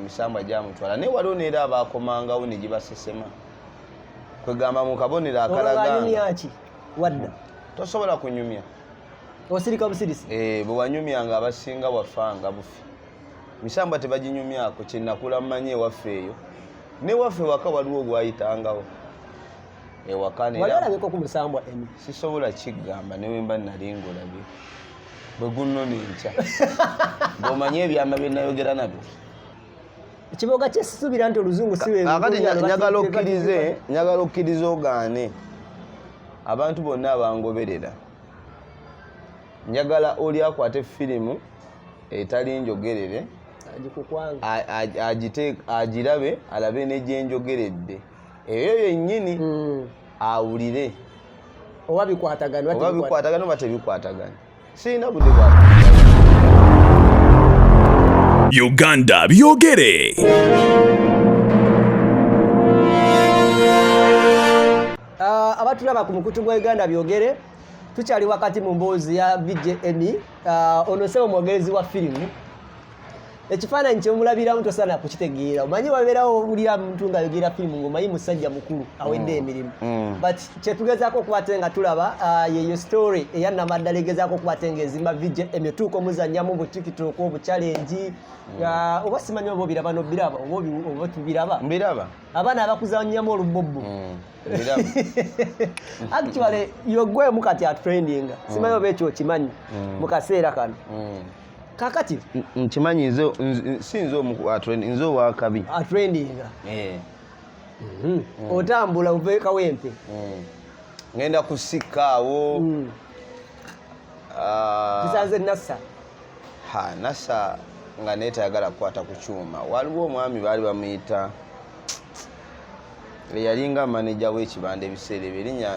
misamba gyamutwala naye waliwo neera abaakomangawo ne gibasesema kwegamba mu kabonero akalaganga wadda tosobola kunyumya osirika busirisi bwe wanyumyanga abasinga wafanga bufi misamba tebaginyumyako kyenakula mmanye ewaffe eyo newaffe waka waliwo ogwayitangawo ewakawalabeko ku musambwa Emmy sisobola kigamba newe mba nali ngolabye bwe gunno nenkya bw'omanye ebyama bye nayogera nabyo ekiboga kyesisubira nti oluzungu siweakati nyagala okkiriza ogaane abantu bonna abangoberera njagala oli akwate firimu etali njogerere agirabe alabe negyenjogeredde eyo yennyini awulire oba bikwatagana oba tebikwatagana sirina budde bwa Uganda byogere. Abatulaba ku mukutu gwa Uganda byogere tukyali wakati mu mboozi ya VJ Emmy ono sebo mwogezi wa firimu ekifaananyi kyomulabiramu tosaana kukitegeera omanyi wabeerawo owulira muntu nga ayogera firimu ng'omanyi musajja mukulu awedde emirimu but kyetugezaako okuba nga tulaba yeyo story eyannamaddala egezaako okuba nga ezimba VJ Emmy otuuka omuzannyamu bu TikTok obuchallenge oba simanyi oba obiraba nobiraba oba tubiraba mbiraba abaana abakuzannyamu olubobbo actually yogwemu kati atrending simanyi oba ekyo okimanyi mu kaseera kano kakati nkimanyi sinze nze owakabi atrendinga otambula uve kawempe ngenda kusikaawo kisanze nassa nassa nga neetayagala kukwata ku kyuma waliwo omwami baali bamuyita eyalinga maneja w'ekibanda ebiseera ebyerinnya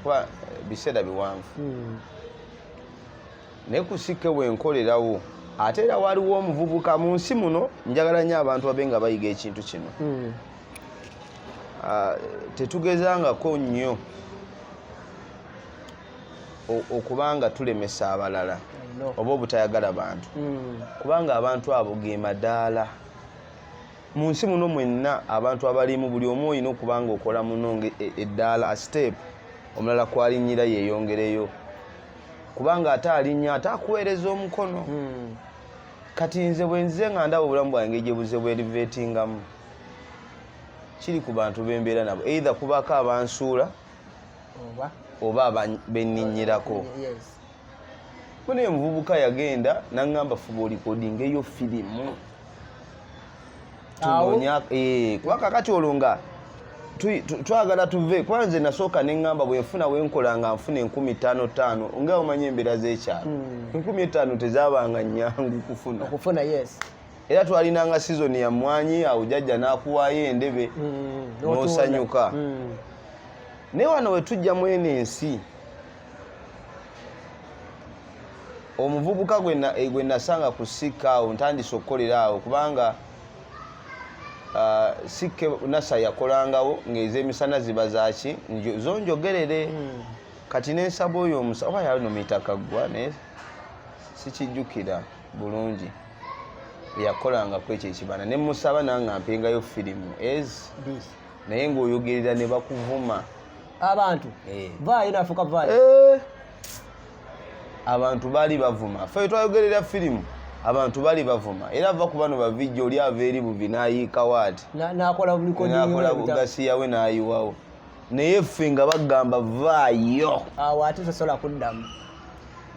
kuba biseera biwanvu naye kusike bwenkolerawo ate era waliwo omuvubuka mu nsi muno njagala nnyo abantu babe nga bayiga ekintu kino tetugezangako nnyo okubanga tulemesa abalala oba obutayagala bantu kubanga abantu abo ge madaala mu nsi muno mwenna abantu abalimu buli omu olina okubanga okola muno eddaala a step omulala kwalinnyira yeeyongereyo kubanga ate alinnya ate akuweereza omukono kati nze bwenzize nga ndaba obulamu bwange gye buze bweriveetingamu kiri ku bantu bembeera nabo either kubako abansuula oba benninnyirako kunaye muvubuka yagenda naŋŋamba fuba olikodinga eyo firimu kuba kakati olwo nga twagala tuve kuba nze nasooka neŋŋamba bwenfuna wenkola nga nfuna 55,000 nga omanyi embeera z'ekyalo 50,000 tezaabanga nnyangu okufuna era twalinanga sizoni ya mmwanyi awo jjajja n'akuwaayo endebe n'osanyuka naye wano we tujja mu eno ensi omuvubuka gwe nasanga ku sikka awo ntandise okukolera awo kubanga sikke nasa yakolangawo ng'ez'emisana ziba zaki zonjogerere kati n'ensaba oyo omusa oba yali nomuyita Kaggwa naye sikijjukira bulungi yakolanga ku ekyo ekibanda ne musaba nange mpengayo firimu naye ng'oyogerera ne bakuvuma abantu vaayo nafuka vaayo abantu baali bavuma ffe twayogerera firimu abantu bali bavuma era ava ku bano bavijja oli ava eri buvi n'ayiikawo ati n'akola bugasi yawe n'ayiwawo naye ffe nga bagamba vaayo awo ate tosobola kuddamu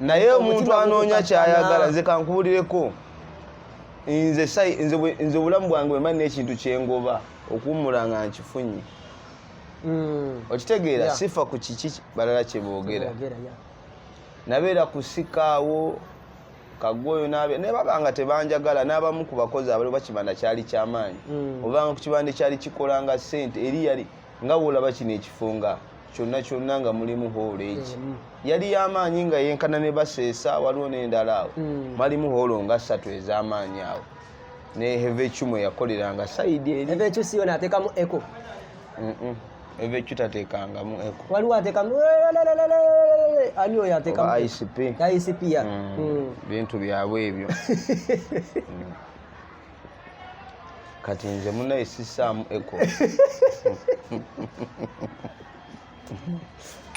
naye omuntu anoonya kyayagala nze kankubulireko nze obulamu bwange bwe mali n'ekintu kyengoba okuwummula nga nkifunye okitegeera sifa ku kiki balala kye boogera nabeera kusikaawo Kaggwa oyo naye babanga tebanjagala n'abamu ku bakozi abali bakibanda kyali kyamaanyi obanga ku kibanda kyali kikolanga ssente eri yali nga bw'olaba kino ekifunga kyonna nga mulimu hoolo eki yali y'amaanyi nga yenkana ne baseesa waliwo n'endala awo malimu hoolo nga 3 ez'amaanyi awo ne Hevekyumu yakoleranga sayidi eri Hevekyumu siyo n'ateekamu eko Hevekyumu tateekangamu eko waliwo ateekamu ani oyo ateekamu ICP ya bintu byabwe ebyo kati nze munaye sissaamu eko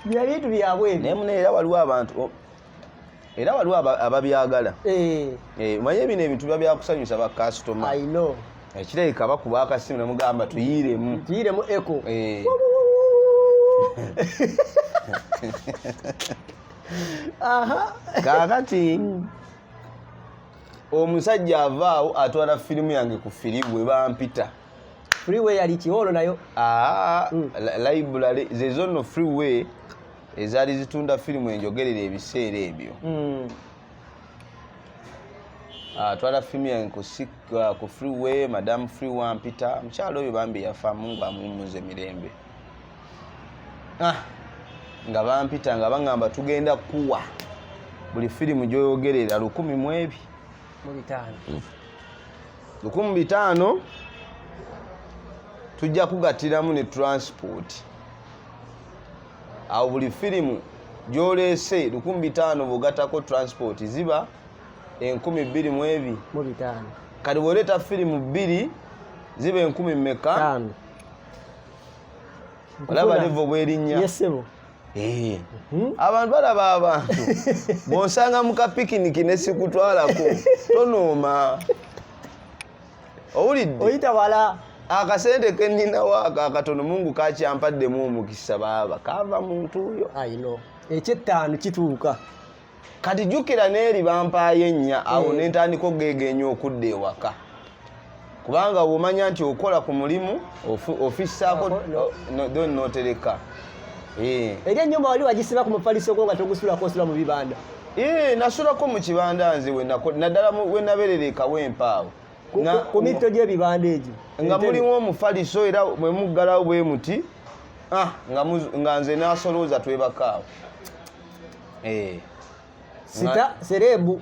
bya bintu byabwe naye munaye era waliwo abantu era waliwo ababyagala manye bino ebintu biba byakusanyusa bakasitoma ekirabika bakuba akasimu nemugamba tuyiremu eko kaakati omusajja avaawo atwala firimu yange ku Freeway bampita. Freeway yali kiwolo nayo library zezo nno Freeway ezaali zitunda firimu enjogerera ebiseera ebyo. Atwala firimu yange ku Freeway, Madam Freeway ampita. Mukyalo oyo bambi yafa, Mungu amumuze mirembe. Nga bampita nga baŋŋamba tugenda kuwa buli firimu gy'oyogerera 1,200. 1,500 tujja kugattiramu ne transport. Awo buli firimu gy'oleese 1,500 bw'ogattako transport ziba 2,200. Kati bw'oleeta firimu 2 ziba 10,000 mmeka? Olaba levo bw'erinnya. Abantu balaba abantu bw'osanga mu kapikiniki ne sikutwalako tonooma. Owulidde? Oyita wala. Akasente ke nninawo akatono Mungu kakyampadde omukisa baaba kava muntu oyo. Eky'ettaano kituuka. Kati jjukira n'eri bampaayo ennya awo ne ntandika ogeegenya okudda ewaka. Kubanga bw'omanya nti okola ku mulimu ofissaako n'otereka. Eri ennyumba wali wagisiba ku mufaliso gwo nga togusulako osula mu bibanda? Nasulako mu kibanda nze naddala we nabeerera ekawempaawo. Ku mitto gy'ebibanda egyo nga mulimu omufaliso era bwe muggalawo bwe muti nga nze nasolooza twebakaawo. Serebu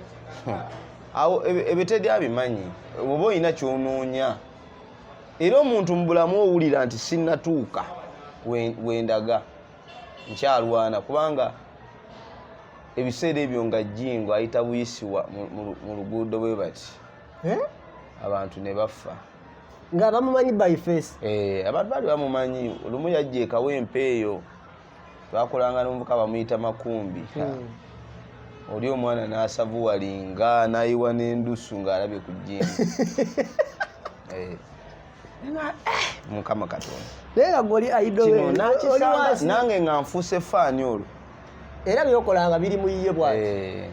awo ebyo teri abimanyi oba olina kyonoonya. Era omuntu mu bulamu owulira nti sinnatuuka wendaga nkyalwana kubanga ebiseera ebyo nga jjingo ayita buyisiwa mu luguudo bwe bati abantu ne bafa nga bamumanyi by face. Abantu bali bamumanyi. Olumu yajja ekawempe eyo twakolanga n'omuvuka bamuyita Makumbi. Oli omwana n'asavuwalinga n'ayiwa n'endusu ng'alabye ku jjingo. Mukama Katonda. Naye goli aidowe nange nga nfuuse faani olwo. Era byokolanga biri mu yiye bwati.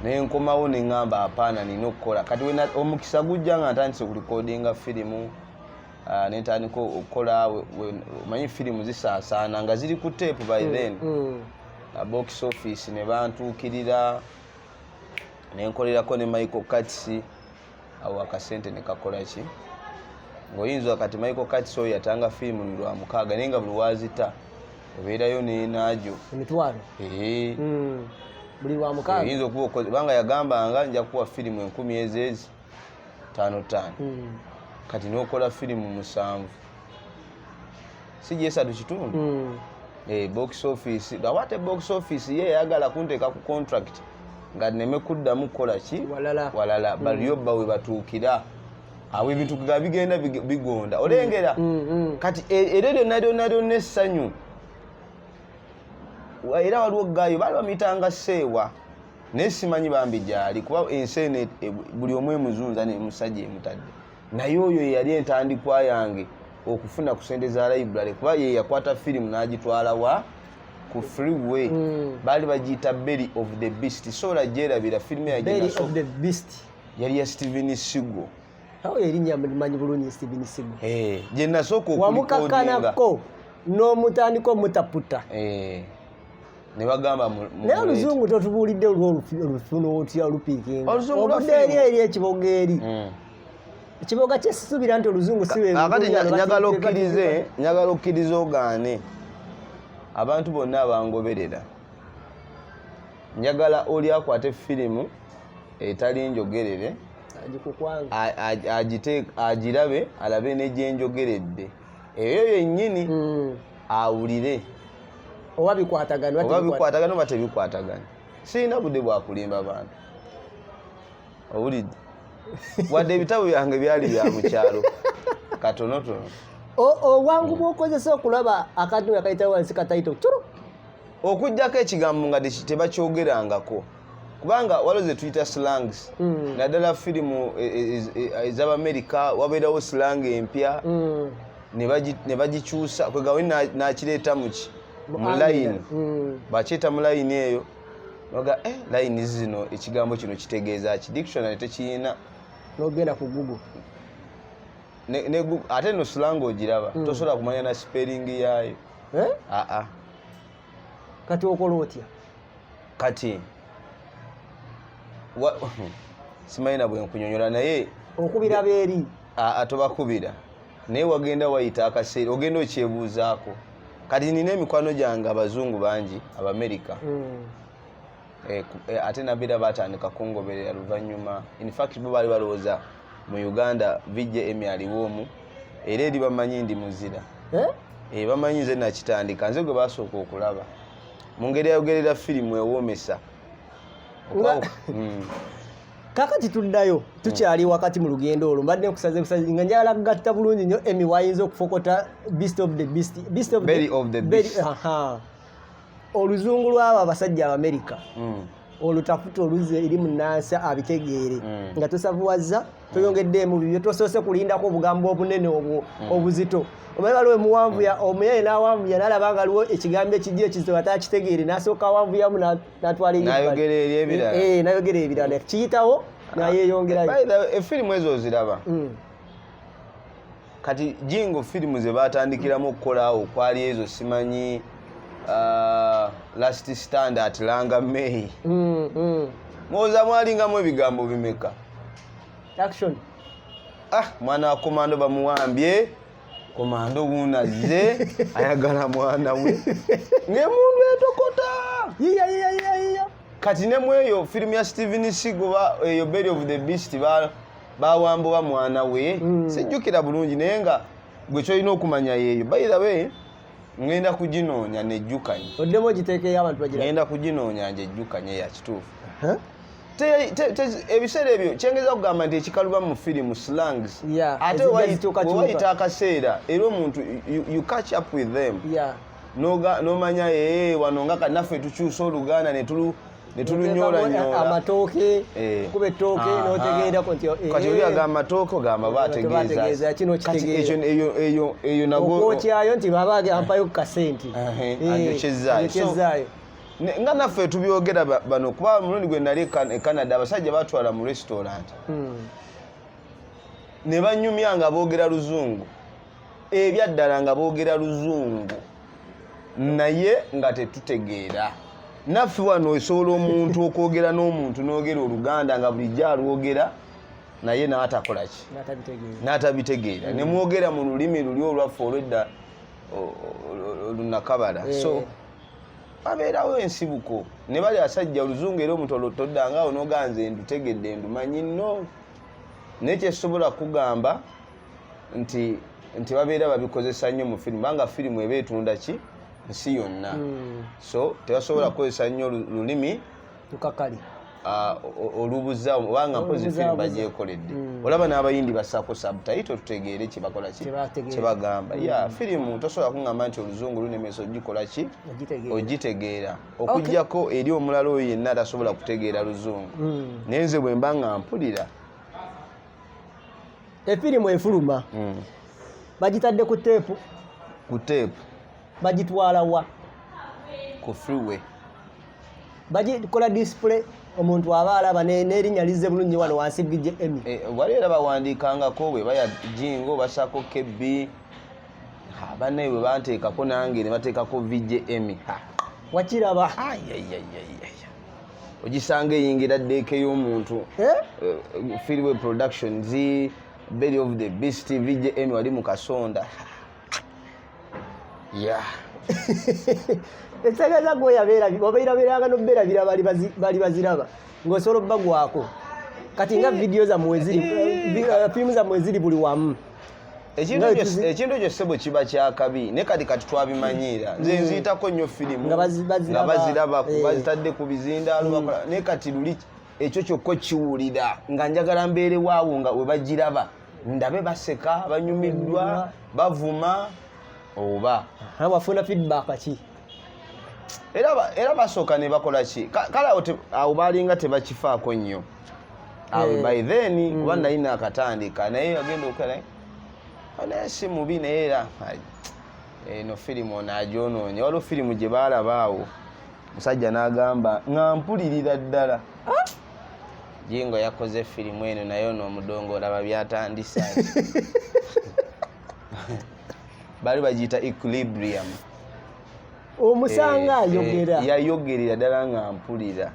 Nenkomawo ne ŋŋamba apaana nina okukola. Kati omukisa gujja nga ntandise kulikodinga firimu. Ne ntandika okukola omanyi firimu zisaasaana nga ziri ku tape by then. Box office ne bantuukirira. Ne nkolerako ne Michael Katz. Awo akasente ne kakola ki? Ng'oyinza kati Michael Katz oyo yatanga firimu ni lwa 6 naye nga buli wazita obeerayo n'enaajo emitwalo. Buli lwa 6 oyinza okuba okoze kubanga yagambanga nja kuwa firimu 10 ezezi 5. Kati n'okola firimu 7 si gyesatu kitundu. Box office awate box office ye yagala kunteeka ku contract nga nneme kuddamu kukola ki walala baliyo bawe batuukira. Awo ebintu nga bigenda bigonda olengera. Kati era lyonna essanyu era waliwo gaayo baali bamitanga seewa naye simanyi bambi gyali kuba enseene buli omu emuzunza nemusajja emutadde. Naye oyo yali entandikwa yange okufuna ku sente za library kuba ye yakwata firimu n'agitwala ku Freeway. Baali bagiyita Belly of the Beast. Sola gyerabira firimu yali ya Steven Sigo. Awo erinnya manyi bulungi Steven Sigo. Gye nasooka wamukakanako n'omutandika omutaputa. Ne bagamba naye oluzungu totubuulidde olufuno otya olupiikinga obudde eri ekiboga eri. Ekiboga kyesisubira nti oluzungu siwe. Akati njagala okkiriza ogaane abantu bonna abangoberera. Njagala oli akwate firimu etali njogerere agirabe alabe n'egyenjogeredde eyo yennyini awulire oba bikwatagana oba tebikwatagana. Sirina budde bwakulimba abantu owulidde. wadde ebitabo byange byali bya mu kyalo katonotono. Obwangu bw'okozesa okulaba akantu nga kayitawo wansi ka title turu okujjako ekigambo nga tebakyogerangako kubanga waliwo ze tuyita slangs naddala firimu ez'Abamerika wabeerawo slang empya ne bagikyusa kwegawe n'akireeta mu layini bakyeta mu layini eyo baga layini zino ekigambo kino kitegeeza ki dictionary tekiyina n'ogenda ku Google ate no slang ogiraba tosobola kumanya na spelling yaayo. Kati okola otya? Kati simanyi na bwe nkunyonyola naye okubira beeri tobakubira naye wagenda wayita akaseera ogenda okyebuuzaako. Kati nina emikwano gyange abazungu bangi Abamerika ate nabeera batandika kungoberera luvannyuma. In fact bo baali balowooza mu Uganda bijje Emmy aliwo omu era eri bamanyi ndi muzira bamanyi nze nakitandika nze gwe basooka okulaba mu ngeri yayogerera firimu ewoomesa. Kakati tuddayo tukyali wakati mu lugendo olwo mbadde nkusaze nga njagala kugatta bulungi nnyo Emmy wayinza okufokota Beast of the Beast. Oluzungu lw'abo abasajja Abamerika olutafuta oluze eri munnansi abitegeere nga tosavuwazza toyongeddemu bibyo tosoose kulindako obugambo obunene obuzito. Omanyi waliwo emuwanvuya omuyaye n'awanvuya n'alaba nga aliwo ekigambo ekijja ekizibu atakitegeere n'asooka awanvuyamu n'atwala n'ayogera ebirala kiyitawo n'ayeeyongerayo. Efirimu ezo oziraba kati jingo firimu ze batandikiramu okukolaawo kwali ezo simanyi Last Stand at Langa May. Mwoza mwalingamu ebigambo bimeka? Action. Mwana wa komando bamuwambye komando wunaze ayagala mwana we ngemundu etokota iya kati ne mweyo firimu ya Steven Seagal eyo Belly of the Beast bawambuwa mwana we sijjukira bulungi naye nga gwe kyolina okumanya yeeyo by the way ngenda kuginoonya nejjukanye oddemu ogiteekeyo abantu bagira ngenda kuginoonya nje ejjukanye ya kituufu ebiseera ebyo kyengeza kugamba nti ekikaluba mu firimu slangs ate wayita akaseera era omuntu you catch up with them n'omanya wano nga kanaffe tukyusa Oluganda netulunyola amatooke kuba ettooke n'otegeerako nti kati oli agamba amatooke ogamba bategeeza kino kitegeeza eyo nagwo okwokyayo nti baba ampayo ku kasenti anyokyezaayo nga naffe tubyogera bano kuba mulundi gwe nali e Canada abasajja batwala mu restaurant ne banyumya nga boogera Luzungu ebyaddala nga boogera Luzungu naye nga tetutegeera. Naffe wano osobola omuntu okwogera n'omuntu n'ogera Oluganda nga bulijjo alwogera naye n'atakola ki n'atabitegeera ne mwogera mu lulimi luli olwaffe olwedda olunakabala. So babeerawo ensibuko ne bali asajja Oluzungu era omuntu toddangaawo n'oganze ndutegedde ndumanyi nno naye kyesobola kugamba nti babeera babikozesa nnyo mu firimu banga firimu eba etunda ki nsi yonna. So tebasobola kukozesa nnyo lulimi lukakali olubuza obanga mpozi firimu bagyekoledde olaba n'abayindi basaako subtitle tutegeere kyebakola ki kyebagamba. Firimu tosobola kuŋŋamba nti Oluzungu lunemesa ogikola ki ogitegeera okuggyako eri omulala oyo yenna tasobola kutegeera Luzungu naye nze bwe mba nga mpulira. Efirimu efuluma bagitadde ku teepu bagitwala wa ku freeway bagikola display omuntu aba alaba n'erinnya lizze bulungi wano wansi bijje Emmy wali era bawandiikangako bwe baya jingo basako kebbi bannaye bwe banteekako nange ne bateekako bijje Emmy wakiraba ogisanga eyingira ddeeke y'omuntu freeway productions Belly of the Beast bijje Emmy wali mu kasonda ekitegeeza gwe obeerabeeranga n'obeerabira bali baziraba ng'osobola obbagwako kati nga vidiyo zammwe firimu zammwe ziri buli wamu. Ekintu ekyo ssebo kiba kyakabi naye kati twabimanyiira nze nziyitako nnyo firimu nga baziraba bazitadde ku bizindaalo naye kati luli ekyo kyokko kiwulira nga njagala mbeere waawo nga we bagiraba ndabe baseka banyumiddwa bavuma oba wafuna feedback ki era basooka ne bakola ki kale awo balinga tebakifaako nnyo awo by then oba nalina akatandika naye agenda okala naye si mubi naye era eno firimu ono agyonoonye waliwo firimu gye baalaba awo musajja n'agamba nga mpulirira ddala Jingo yakoze firimu eno naye ono omudongo olaba byatandisa bali bagiyita equilibrium omusanga ayogera yayogerera ddala nga mpulira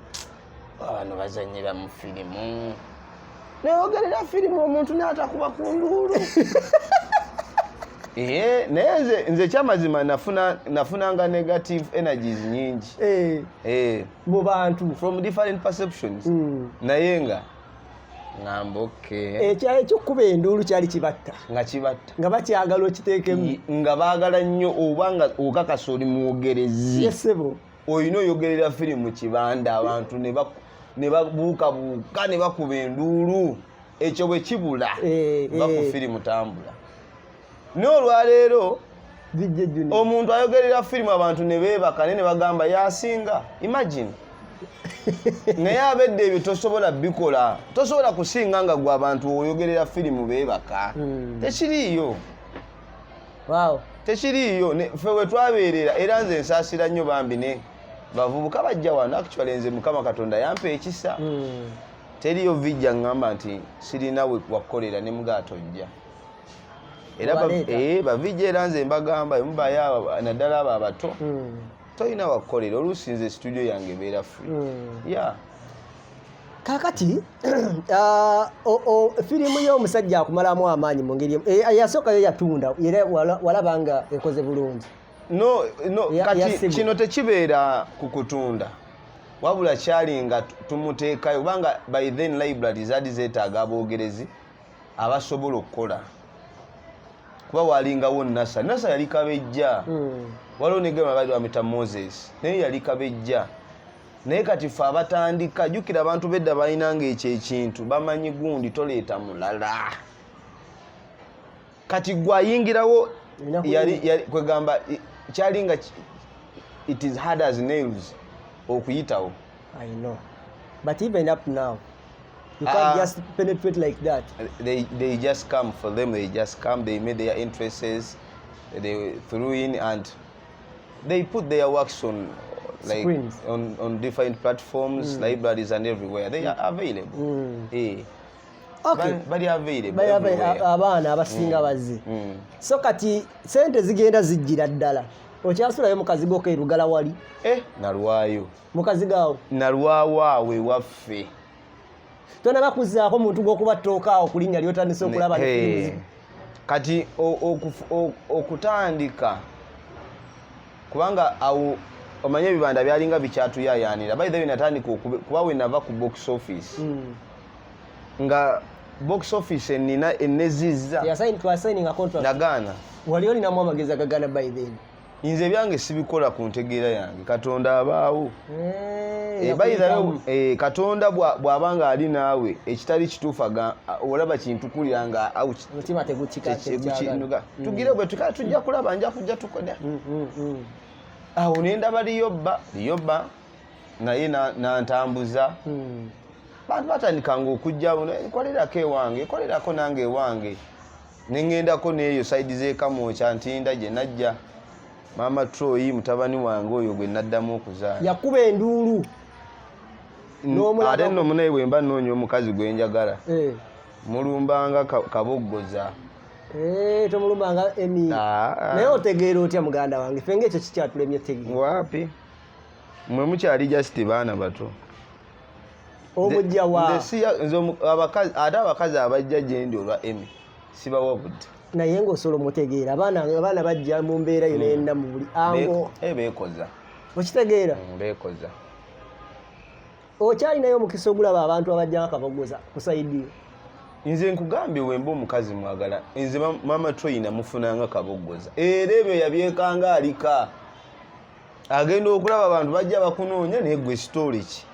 bano bazanyira mu firimu nayogerera firimu omuntu n'atakuba ku nduulu naye nze kyamazima nafunanga negative energies nyingi mu bantu from different perceptions naye nga ngamba ekyokuba enduulu kyali kibatta nga bakyagala okiteekemu nga baagala nnyo oba nga okakasa oli mwogerezi yesebo olina oyogerera firimu kibanda abantu ne babuukabuuka ne bakuba enduulu ekyo bwe kibula ba ku firimu tambula n'olwaleero omuntu ayogerera firimu abantu ne beebaka ne bagamba yasinga imagine naye abedde ebyo tosobola bikola tosobola kusinga nga gwe abantu oyogerera firimu beebaka tekiriiyo tekiriiyo ffe we twabeerera era nze nsaasira nnyo bambi ne bavubuka bajja wano actually nze Mukama Katonda yampa ekisa teriyo vijja ngamba nti sirina wakolera ne mugatojja era bavijja era nze mbagamba mubayo naddala abo abato tolina wakolera oluusi nze studio yange ebeera free kakati firimu y'omusajja akumalamu amaanyi mu ngeri yasookayo yatunda era walaba nga ekoze bulungi no kati kino tekibeera ku kutunda wabula kyali nga tumuteekayo kubanga by then library zaali zeetaaga aboogerezi abasobola okukola kuba walingawo nasa yali kabejja waliwo negema baali bamuyita Moses naye yali kabejja naye kati ffe abatandika jjukira abantu bedda balinanga ekyo ekintu bamanyi gundi toleeta mulala kati gwayingirawo kwegamba kyali nga it is hard as nails okuyitawo. I know, but even up now you can't just penetrate like that. They just come for them. They just come. They made their interests. They threw in and they put their works on like screens. on different platforms, libraries and everywhere. They are available. Okay. But they are available. Abaana abasinga bazzi. So kati sente zigenda zijjira ddala. Okyasulayo mukazi go keerugala wali. Nalwayo. Mukazi gaawo. Nalwawe waffe. Tona bakuzaako muntu gw'okubattooka okulinnya lyotandise okulaba kati okutandika kubanga awo omanye ebibanda byalinga bikyatuyayaanira by the way natandika kuba we nava ku box office nga box office enina enezizza nagaana wali olinamu amagezi agagana by then nze byange sibikola ku ntegeera yange Katonda abaawo Katonda bw'abanga ali naawe ekitali kituufu olaba kintukulira nga mutima tegukika tugire bwe tujja kulaba nja kujja tukola awo nendaba liyobba naye nantambuza bantu batandikanga okujja nkolerako ewange kolerako nange ewange nengendako neeyo saidi z'ekamwokya ntinda gye najja Mama Troy mutabani wange oyo gwe naddamu okuzaala yakuba enduulu ate nno munaye bwe mba nnoonya omukazi gwe njagala mulumbanga kaboggoza tomulumbanga Emmy naye otegeera otya muganda wange ffe ng'ekyo kikyatulemye tegeera waapi mwe mukyali just baana bato omujja wa ate abakazi abajja gye ndi olwa Emmy sibawa budde naye ng'osobola omutegeera abaana bajja mu mbeera yo nenna mu buli ango beekoza okitegeera beekoza okyalinayo omukisa ogulaba abantu abajja akabogoza ku saidi yo nze nkugambye wemba omukazi mwagala nze Mama Troy namufunanga kaboggoza era ebyo yabyekanga alika agenda okulaba abantu bajja bakunoonya naye gwe story ki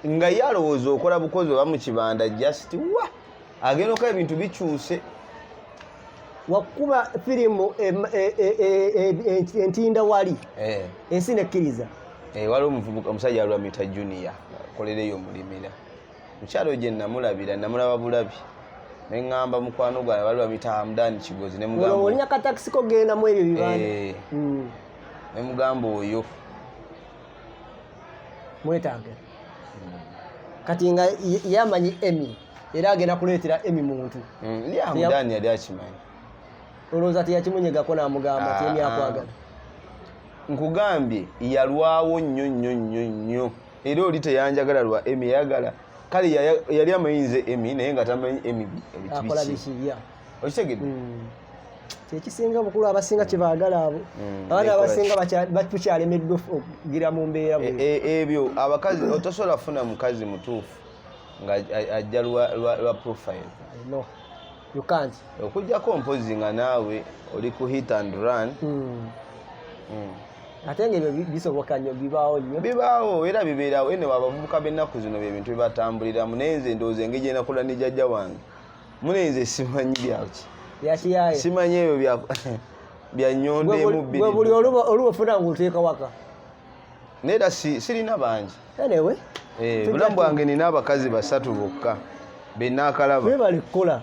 nga yalowooza okola bukozi oba mu kibanda just wa agenda okola ebintu bikyuse wakuba firimu entinda wali ensi nekkiriza waliwo omuvubuka omusajja alwa mita junior akolereyo omulimira mukyalo gye namulabira namulaba bulabi neŋŋamba mukwano gwange waliwo mita Hamdani Kigozi olinya katakisi kogenda mu ebyo bibanda ne mugamba oyo mwetange kati nga yamanyi Emmy era agenda kuleetera Emmy muntu ndi Hamdani yali akimanyi olowooza teyakimunyegako n'amugamba ti Emmy akwagala nkugambye yalwawo nnyo era oli teyanjagala lwa Emmy yagala kale yali amayinze Emmy naye nga tamanyi Emmy akola bikirya okitegedde kyekisinga bukulu abasinga kyebaagala abo abaana abasinga tukyalemeddwa okugira mu mbeera ebyo abakazi otosobola kufuna mukazi mutuufu nga ajja lwa profile no you can't okujjako mpozi nga naawe oli ku hit and run ate nga ebyo bisoboka nnyo bibaawo era bibeerawo ene abavubuka b'ennaku zino bye bintu bibatambuliramu naye nze ndowooza engeri gye nakula ne jjajja wange munenze simanyi byaki yakiyaye simanyi ebyo bya nnyondeemu bwe buli olubafuna ng'oteeka waka naye era sirina bangi anyway bulamu bwange nina abakazi 3 bokka benaakalaba bali kukola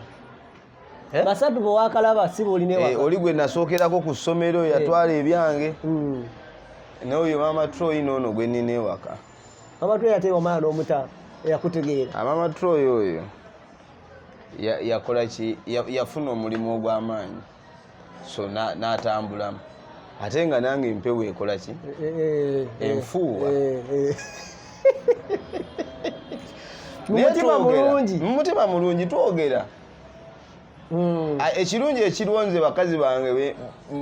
3 bewakalaba si boline waka oli gwe nasookerako ku ssomero yatwala ebyange n'oyo Mama Troy n'ono gwe nina ewaka Mama Troy ate omwana n'omuta eyakutegeera Mama Troy oyo yakola ki yafuna omulimu ogw'amaanyi so n'atambulamu ate nga nange empewo ekola ki enfuuwa mumutima mulungi twogera ekirungi ekirwonze bakazi bange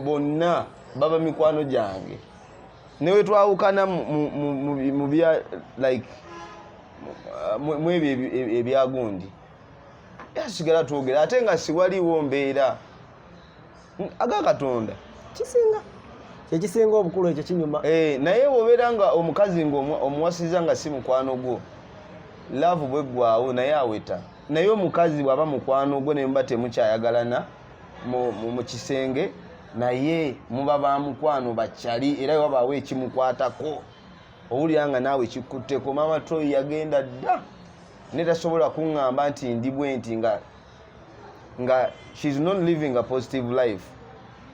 bonna baba mikwano gyange newe twawukana mu bya like mu ebyo ebyagundi yasigala twogera ate nga siwaliwo mbeera aga Katonda ekisinga obukulu ekyo kinyuma naye wobeera nga omukazi omuwasiza nga si mukwano gwo laavu bweggwawo naye aweta naye omukazi bw'aba mukwano gwo ne muba temukyayagalana mu kisenge naye muba ba mukwano bakyali era wabaawo ekimukwatako owulira nga naawe kikutteko Mama Troy yagenda dda ne tasobola kuŋŋamba nti ndi bwe nti nga she's not living a positive life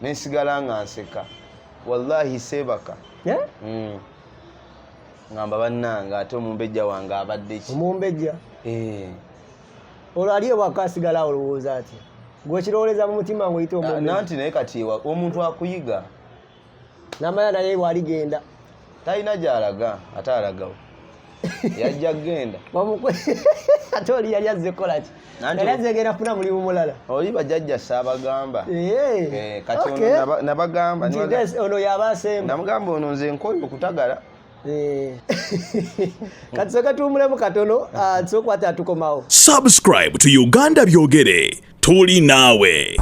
nensigala nga nseka wallahi sebaka ngamba bannange ate omumbejja wange abadde ki omumbejja olwo ali ewaka asigala olowooza ati gwekirowoleza mu mutima ng'oyite omumbejja nanti naye kati omuntu akuyiga namanya naye waligenda talina gy'alaga ate alagawo yajja kgenda ate oli yali azze kukola ki yali azze genda kufuna mulimu mulala oli bajjajja saabagamba kati nabagamba ono yaba asemba namugamba ono nze nkoye okutagala kati soka tuwumulemu katono nsokwata tukomawo Subscribe to Uganda Byogere. Tuli nawe.